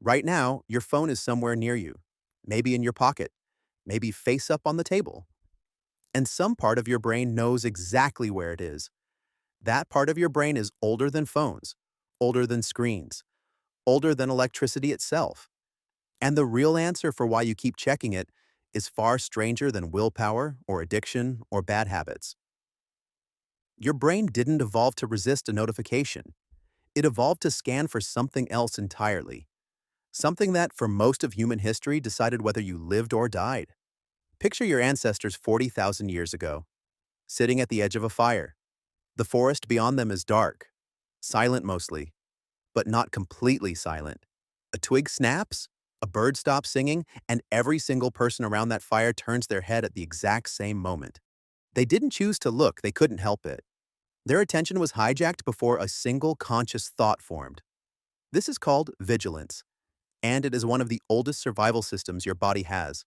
Right now, your phone is somewhere near you, maybe in your pocket, maybe face up on the table. And some part of your brain knows exactly where it is. That part of your brain is older than phones, older than screens, older than electricity itself. And the real answer for why you keep checking it is far stranger than willpower or addiction or bad habits. Your brain didn't evolve to resist a notification. It evolved to scan for something else entirely. Something that, for most of human history, decided whether you lived or died. Picture your ancestors 40,000 years ago, sitting at the edge of a fire. The forest beyond them is dark, silent mostly, but not completely silent. A twig snaps, a bird stops singing, and every single person around that fire turns their head at the exact same moment. They didn't choose to look, they couldn't help it. Their attention was hijacked before a single conscious thought formed. This is called vigilance, and it is one of the oldest survival systems your body has.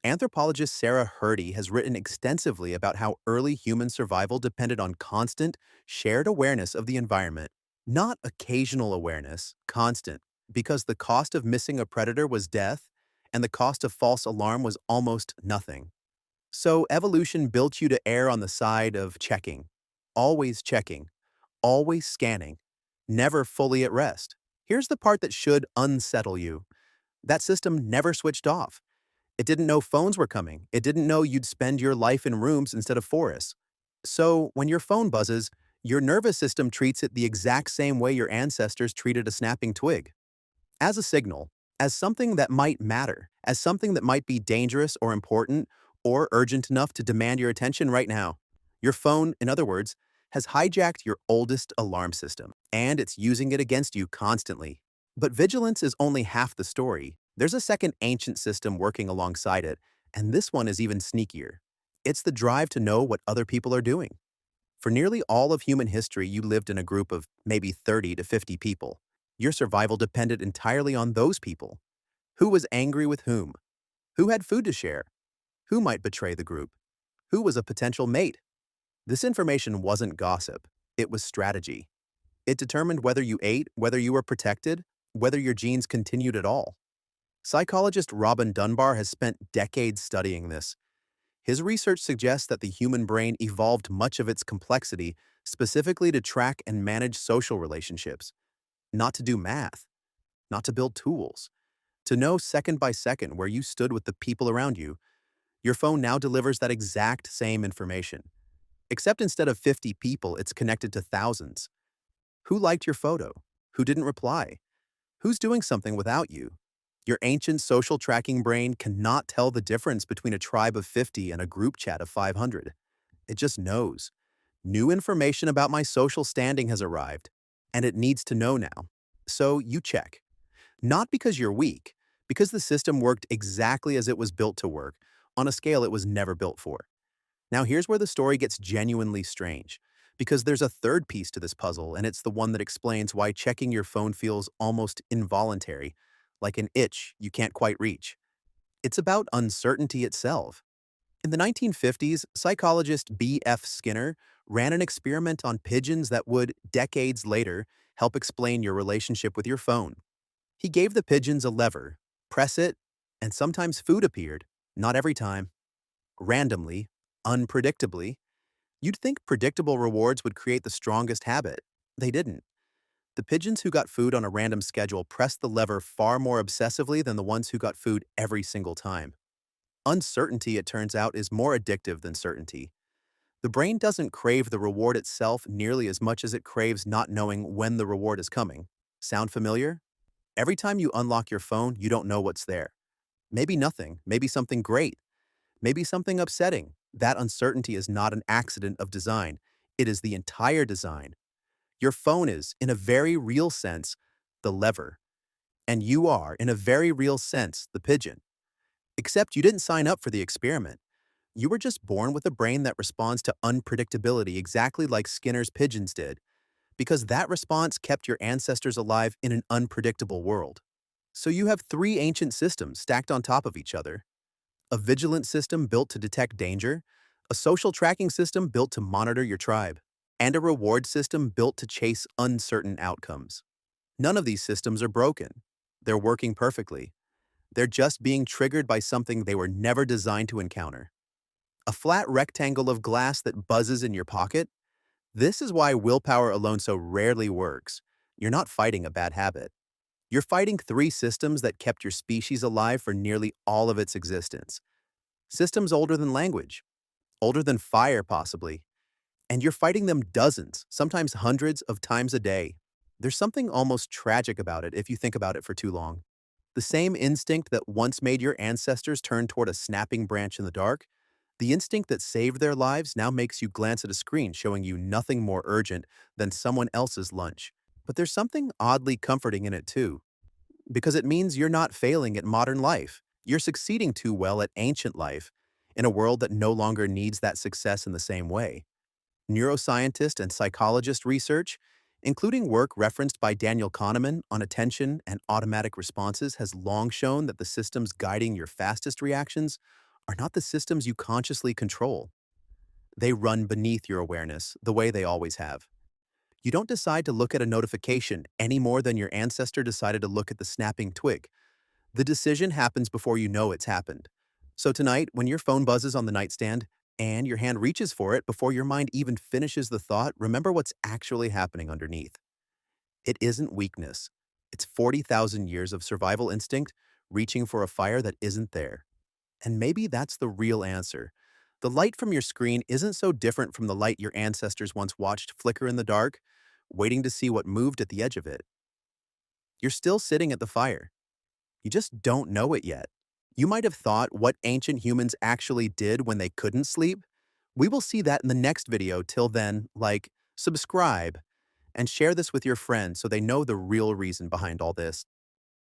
Anthropologist Sarah Hrdy has written extensively about how early human survival depended on constant, shared awareness of the environment. Not occasional awareness, constant, because the cost of missing a predator was death, and the cost of false alarm was almost nothing. So evolution built you to err on the side of checking, always scanning, never fully at rest. Here's the part that should unsettle you. That system never switched off. It didn't know phones were coming. It didn't know you'd spend your life in rooms instead of forests. So when your phone buzzes, your nervous system treats it the exact same way your ancestors treated a snapping twig. As a signal, as something that might matter, as something that might be dangerous or important or urgent enough to demand your attention right now. Your phone, in other words, has hijacked your oldest alarm system, and it's using it against you constantly. But vigilance is only half the story. There's a second ancient system working alongside it, and this one is even sneakier. It's the drive to know what other people are doing. For nearly all of human history, you lived in a group of maybe 30 to 50 people. Your survival depended entirely on those people. Who was angry with whom? Who had food to share? Who might betray the group? Who was a potential mate? This information wasn't gossip. It was strategy. It determined whether you ate, whether you were protected, whether your genes continued at all. Psychologist Robin Dunbar has spent decades studying this. His research suggests that the human brain evolved much of its complexity specifically to track and manage social relationships, not to do math, not to build tools, to know second by second where you stood with the people around you. Your phone now delivers that exact same information. Except instead of 50 people, it's connected to thousands. Who liked your photo? Who didn't reply? Who's doing something without you? Your ancient social tracking brain cannot tell the difference between a tribe of 50 and a group chat of 500. It just knows. New information about my social standing has arrived, and it needs to know now. So you check. Not because you're weak, because the system worked exactly as it was built to work, on a scale it was never built for. Now here's where the story gets genuinely strange, because there's a third piece to this puzzle, and it's the one that explains why checking your phone feels almost involuntary, like an itch you can't quite reach. It's about uncertainty itself. In the 1950s, psychologist B.F. Skinner ran an experiment on pigeons that would, decades later, help explain your relationship with your phone. He gave the pigeons a lever, press it, and sometimes food appeared, not every time, randomly, unpredictably. You'd think predictable rewards would create the strongest habit. They didn't. The pigeons who got food on a random schedule pressed the lever far more obsessively than the ones who got food every single time. Uncertainty, it turns out, is more addictive than certainty. The brain doesn't crave the reward itself nearly as much as it craves not knowing when the reward is coming. Sound familiar? Every time you unlock your phone, you don't know what's there. Maybe nothing, maybe something great, maybe something upsetting. That uncertainty is not an accident of design. It is the entire design. Your phone is, in a very real sense, the lever. And you are, in a very real sense, the pigeon. Except you didn't sign up for the experiment. You were just born with a brain that responds to unpredictability exactly like Skinner's pigeons did, because that response kept your ancestors alive in an unpredictable world. So you have three ancient systems stacked on top of each other. A vigilant system built to detect danger, a social tracking system built to monitor your tribe, and a reward system built to chase uncertain outcomes. None of these systems are broken. They're working perfectly. They're just being triggered by something they were never designed to encounter. A flat rectangle of glass that buzzes in your pocket? This is why willpower alone so rarely works. You're not fighting a bad habit. You're fighting three systems that kept your species alive for nearly all of its existence. Systems older than language, older than fire possibly, and you're fighting them dozens, sometimes hundreds of times a day. There's something almost tragic about it if you think about it for too long. The same instinct that once made your ancestors turn toward a snapping branch in the dark, the instinct that saved their lives now makes you glance at a screen showing you nothing more urgent than someone else's lunch. But there's something oddly comforting in it too, because it means you're not failing at modern life. You're succeeding too well at ancient life in a world that no longer needs that success in the same way. Neuroscientist and psychologist research, including work referenced by Daniel Kahneman on attention and automatic responses, has long shown that the systems guiding your fastest reactions are not the systems you consciously control. They run beneath your awareness, the way they always have. You don't decide to look at a notification any more than your ancestor decided to look at the snapping twig. The decision happens before you know it's happened. So tonight, when your phone buzzes on the nightstand and your hand reaches for it before your mind even finishes the thought, remember what's actually happening underneath. It isn't weakness. It's 40,000 years of survival instinct reaching for a fire that isn't there. And maybe that's the real answer. The light from your screen isn't so different from the light your ancestors once watched flicker in the dark, waiting to see what moved at the edge of it. You're still sitting at the fire. You just don't know it yet. You might have thought what ancient humans actually did when they couldn't sleep. We will see that in the next video. Till then, like, subscribe, and share this with your friends so they know the real reason behind all this.